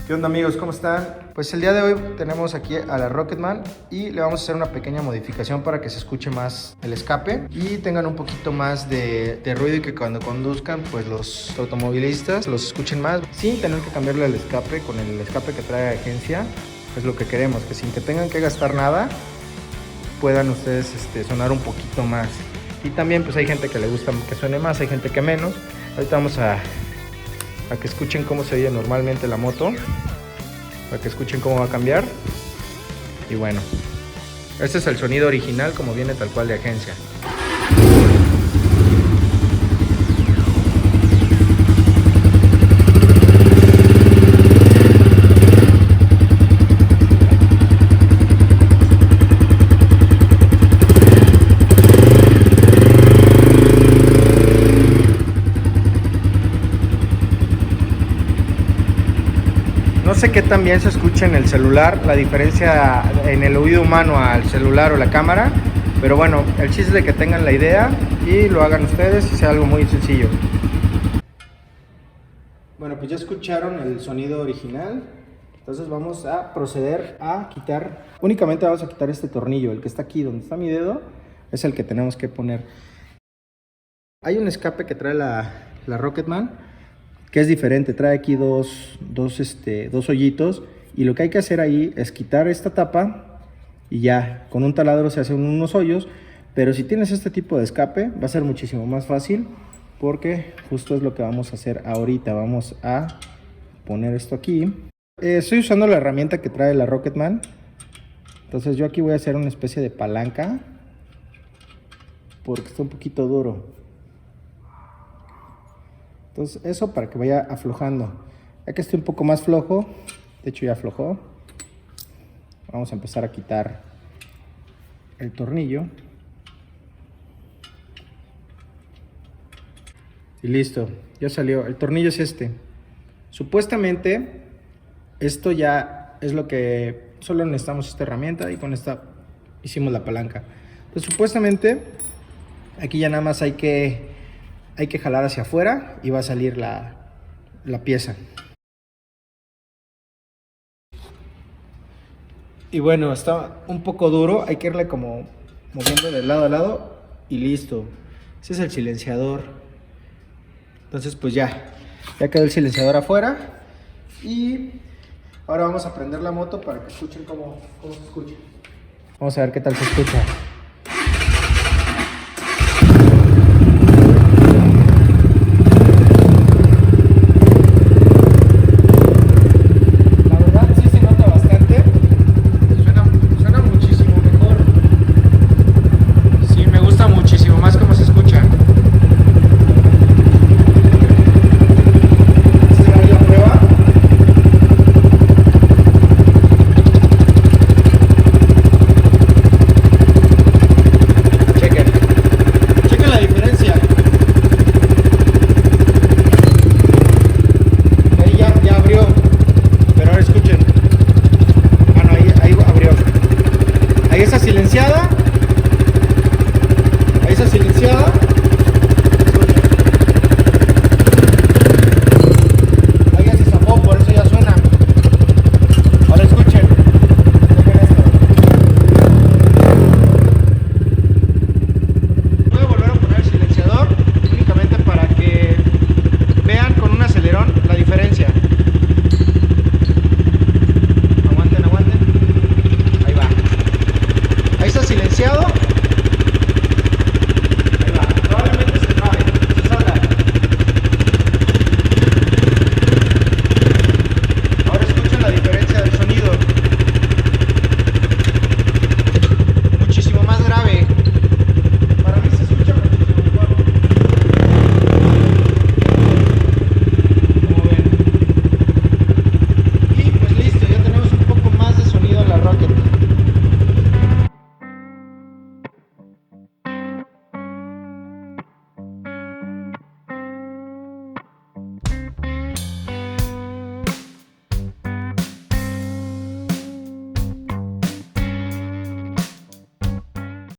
¿Qué onda amigos? ¿Cómo están? Pues el día de hoy tenemos aquí a la Rocketman y le vamos a hacer una pequeña modificación para que se escuche más el escape y tengan un poquito más de ruido y que cuando conduzcan pues los automovilistas los escuchen más sin tener que cambiarle el escape con el escape que trae de agencia. Es lo que queremos, que sin que tengan que gastar nada puedan ustedes sonar un poquito más. Y también pues hay gente que le gusta que suene más, hay gente que menos. Ahorita vamos a que escuchen cómo se oye normalmente la moto, para que escuchen cómo va a cambiar. Y bueno, este es el sonido original como viene tal cual de agencia. No sé qué tan bien se escucha en el celular, la diferencia en el oído humano al celular o la cámara, pero bueno, el chiste es de que tengan la idea y lo hagan ustedes y sea algo muy sencillo. Bueno, pues ya escucharon el sonido original, entonces vamos a proceder a quitar, únicamente vamos a quitar este tornillo, el que está aquí donde está mi dedo, es el que tenemos que poner. Hay un escape que trae la Rocketman, que es diferente, trae aquí dos hoyitos y lo que hay que hacer ahí es quitar esta tapa y ya, con un taladro se hacen unos hoyos, pero si tienes este tipo de escape va a ser muchísimo más fácil porque justo es lo que vamos a hacer ahorita. Vamos a poner esto aquí. Estoy usando la herramienta que trae la Rocketman, entonces yo aquí voy a hacer una especie de palanca porque está un poquito duro. Entonces eso para que vaya aflojando. Ya que esté un poco más flojo, de hecho ya aflojó, vamos a empezar a quitar el tornillo. Y listo, ya salió. El tornillo es este. Supuestamente esto ya es lo que solo necesitamos, esta herramienta, y con esta hicimos la palanca. Entonces supuestamente aquí ya nada más hay que jalar hacia afuera y va a salir la pieza. Y bueno, está un poco duro, hay que irle como moviendo de lado a lado y listo. Ese es el silenciador. Entonces pues ya quedó el silenciador afuera y ahora vamos a prender la moto para que escuchen cómo se escucha. Vamos a ver qué tal se escucha.